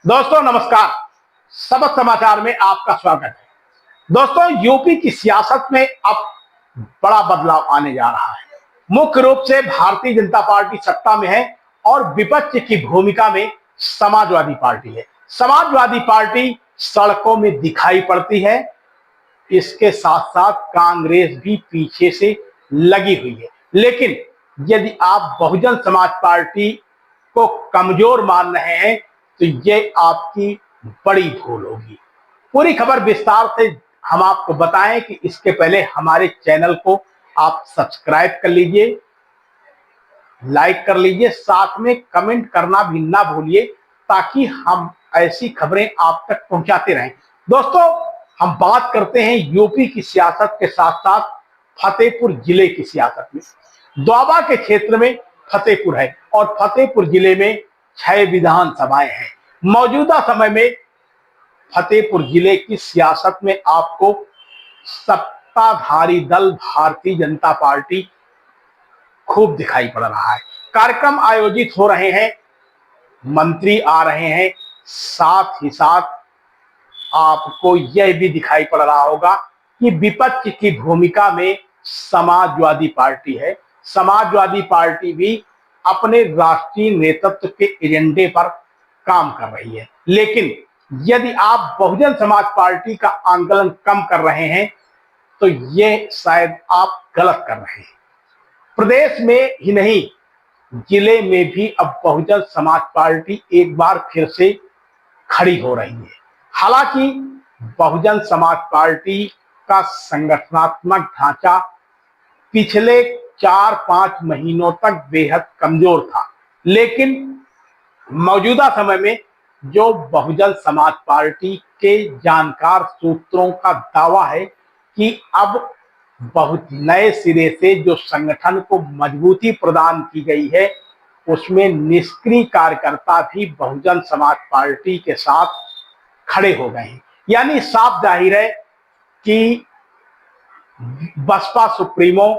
दोस्तों नमस्कार। सबक समाचार में आपका स्वागत है। दोस्तों यूपी की सियासत में अब बड़ा बदलाव आने जा रहा है। मुख्य रूप से भारतीय जनता पार्टी सत्ता में है और विपक्ष की भूमिका में समाजवादी पार्टी है। समाजवादी पार्टी सड़कों में दिखाई पड़ती है, इसके साथ साथ कांग्रेस भी पीछे से लगी हुई है। लेकिन यदि आप बहुजन समाज पार्टी को कमजोर मान रहे हैं तो ये आपकी बड़ी भूल होगी। पूरी खबर विस्तार से हम आपको बताएं कि इसके पहले हमारे चैनल को आप सब्सक्राइब कर लीजिए, लाइक कर लीजिए, साथ में कमेंट करना भी ना भूलिए ताकि हम ऐसी खबरें आप तक पहुंचाते रहें। दोस्तों हम बात करते हैं यूपी की सियासत के साथ साथ फतेहपुर जिले की सियासत में। दोआबा के क्षेत्र में फतेहपुर है और फतेहपुर जिले में 6 विधानसभाएं हैं। मौजूदा समय में फतेहपुर जिले की सियासत में आपको सत्ताधारी दल भारतीय जनता पार्टी खूब दिखाई पड़ रहा है। कार्यक्रम आयोजित हो रहे हैं, मंत्री आ रहे हैं, साथ ही साथ आपको यह भी दिखाई पड़ रहा होगा कि विपक्ष की भूमिका में समाजवादी पार्टी है। समाजवादी पार्टी भी अपने राष्ट्रीय नेतृत्व के एजेंडे पर काम कर रही है। लेकिन यदि आप बहुजन समाज पार्टी का आंदोलन कम कर रहे हैं तो ये शायद आप गलत कर रहे हैं। प्रदेश में ही नहीं, जिले में भी अब बहुजन समाज पार्टी एक बार फिर से खड़ी हो रही है। हालांकि बहुजन समाज पार्टी का संगठनात्मक ढांचा पिछले 4-5 महीनों तक बेहद कमजोर था, लेकिन मौजूदा समय में जो बहुजन समाज पार्टी के जानकार सूत्रों का दावा है कि अब बहुत नए सिरे से जो संगठन को मजबूती प्रदान की गई है, उसमें निष्क्रिय कार्यकर्ता भी बहुजन समाज पार्टी के साथ खड़े हो गए हैं। यानी साफ जाहिर है कि बसपा सुप्रीमो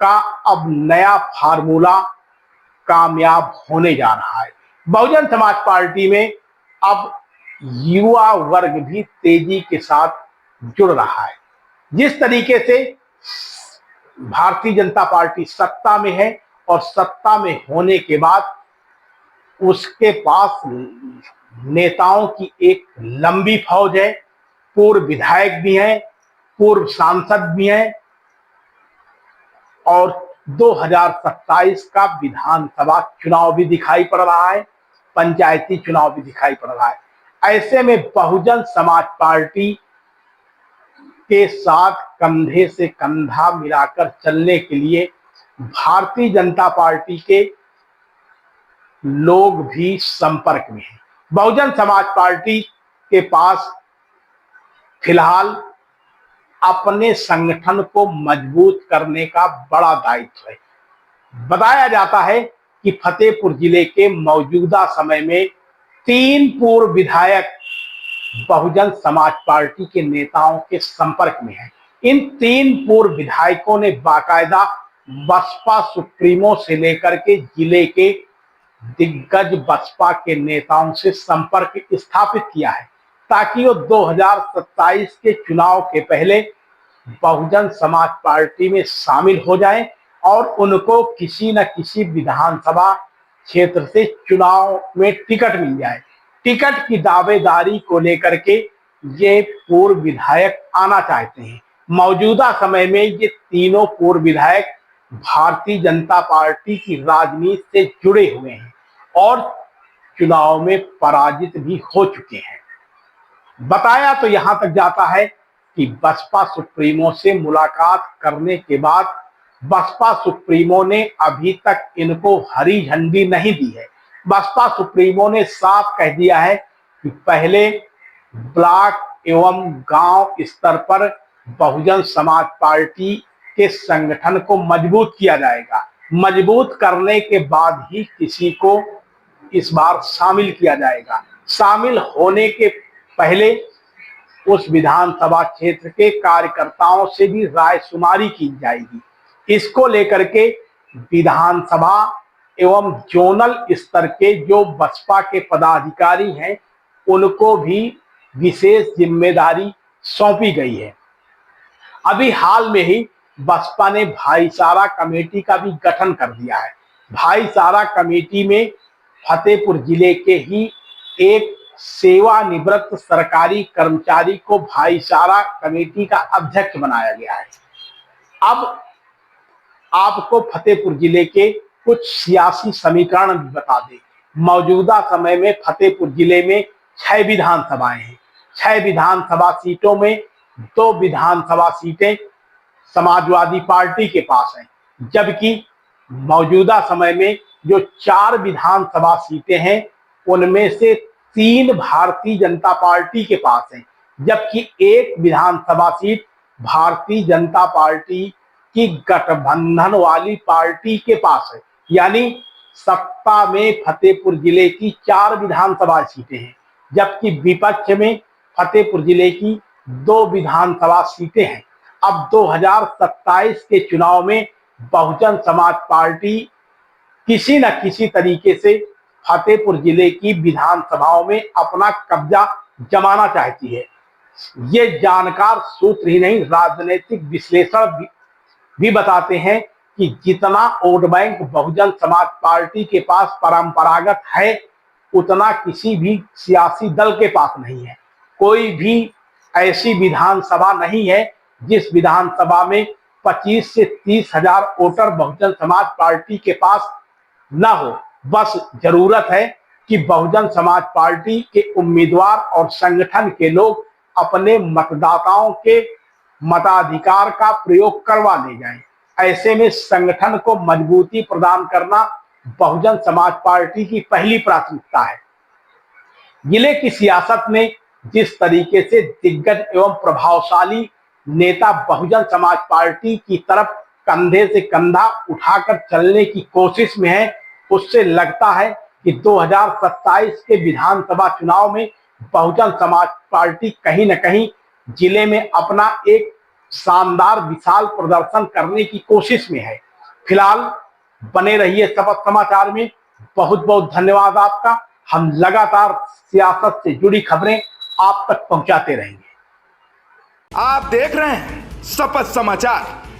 का अब नया फार्मूला कामयाब होने जा रहा है। बहुजन समाज पार्टी में अब युवा वर्ग भी तेजी के साथ जुड़ रहा है। जिस तरीके से भारतीय जनता पार्टी सत्ता में है और सत्ता में होने के बाद उसके पास नेताओं की एक लंबी फौज है, पूर्व विधायक भी हैं, पूर्व सांसद भी हैं और 2027 का विधानसभा चुनाव भी दिखाई पड़ रहा है, पंचायती चुनाव भी दिखाई पड़ रहा है। ऐसे में बहुजन समाज पार्टी के साथ कंधे से कंधा मिलाकर चलने के लिए भारतीय जनता पार्टी के लोग भी संपर्क में हैं। बहुजन समाज पार्टी के पास फिलहाल अपने संगठन को मजबूत करने का बड़ा दायित्व है। बताया जाता है कि फतेहपुर जिले के मौजूदा समय में 3 पूर्व विधायक बहुजन समाज पार्टी के नेताओं के संपर्क में हैं। इन 3 पूर्व विधायकों ने बाकायदा बसपा सुप्रीमो से लेकर के जिले के दिग्गज बसपा के नेताओं से संपर्क स्थापित किया है ताकि वो 2027 के चुनाव के पहले बहुजन समाज पार्टी में शामिल हो जाएं और उनको किसी न किसी विधानसभा क्षेत्र से चुनाव में टिकट मिल जाए। टिकट की दावेदारी को लेकर के ये पूर्व विधायक आना चाहते हैं। मौजूदा समय में ये तीनों पूर्व विधायक भारतीय जनता पार्टी की राजनीति से जुड़े हुए हैं और चुनाव में पराजित भी हो चुके हैं। बताया तो यहां तक जाता है कि बसपा सुप्रीमो से मुलाकात करने के बाद बसपा सुप्रीमो ने अभी तक इनको हरी झंडी नहीं दी है। बसपा सुप्रीमो ने साफ कह दिया है कि पहले ब्लॉक एवं गांव स्तर पर बहुजन समाज पार्टी के संगठन को मजबूत किया जाएगा। मजबूत करने के बाद ही किसी को इस बार शामिल किया जाएगा। शामिल होने के पहले उस विधानसभा क्षेत्र के कार्यकर्ताओं से भी राय शुमारी की जाएगी। इसको लेकर के विधानसभा एवं जोनल स्तर के जो बसपा के पदाधिकारी हैं उनको भी विशेष जिम्मेदारी सौंपी गई है। अभी हाल में ही बसपा ने भाईचारा कमेटी का भी गठन कर दिया है। भाईचारा कमेटी में फतेहपुर जिले के ही एक सेवानिवृत्त सरकारी कर्मचारी को भाईचारा कमेटी का अध्यक्ष बनाया गया है। अब आपको फतेहपुर जिले के कुछ सियासी समीकरण भी बता दें। मौजूदा समय में फतेहपुर जिले में 6 विधानसभाएं हैं। 6 विधानसभा सीटों में 2 विधानसभा सीटें समाजवादी पार्टी के पास हैं, जबकि मौजूदा समय में जो 4 विधानसभा सीटें हैं उनमें से 3 भारतीय जनता पार्टी के पास हैं, जबकि 1 विधानसभा सीट भारतीय जनता पार्टी की गठबंधन वाली पार्टी के पास है। यानी सत्ता में फतेहपुर जिले की 4 विधानसभा सीटें हैं, जबकि विपक्ष में फतेहपुर जिले की 2 विधानसभा सीटें हैं। अब 2027 के चुनाव में बहुजन समाज पार्टी किसी न किसी तरीके से फतेहपुर जिले की विधानसभाओं में अपना कब्जा जमाना चाहती है। ये जानकार सूत्र ही नहीं, राजनीतिक विश्लेषण भी बताते हैं कि जितना vote bank Bahujan Samaj party के पास परंपरागत है, उतना किसी भी सियासी दल के पास नहीं है। कोई भी ऐसी विधानसभा नहीं है जिस विधानसभा में 25 से 30 हजार वोटर बहुजन समाज पार्टी के पास न हो। बस जरूरत है कि बहुजन समाज पार्टी के उम्मीदवार और संगठन के लोग अपने मतदाताओं के मताधिकार का प्रयोग करवा ले जाएं। ऐसे में संगठन को मजबूती प्रदान करना बहुजन समाज पार्टी की पहली प्राथमिकता है। जिले की सियासत में जिस तरीके से दिग्गज एवं प्रभावशाली नेता बहुजन समाज पार्टी की तरफ कंधे से कंधा उठाकर चलने की कोशिश में है, उससे लगता है कि 2027 के विधानसभा चुनाव में बहुजन समाज पार्टी कहीं न कहीं जिले में अपना एक शानदार विशाल प्रदर्शन करने की कोशिश में है। फिलहाल बने रहिए शपथ समाचार में। बहुत बहुत धन्यवाद आपका। हम लगातार सियासत से जुड़ी खबरें आप तक पहुंचाते रहेंगे। आप देख रहे हैं शपथ समाचार।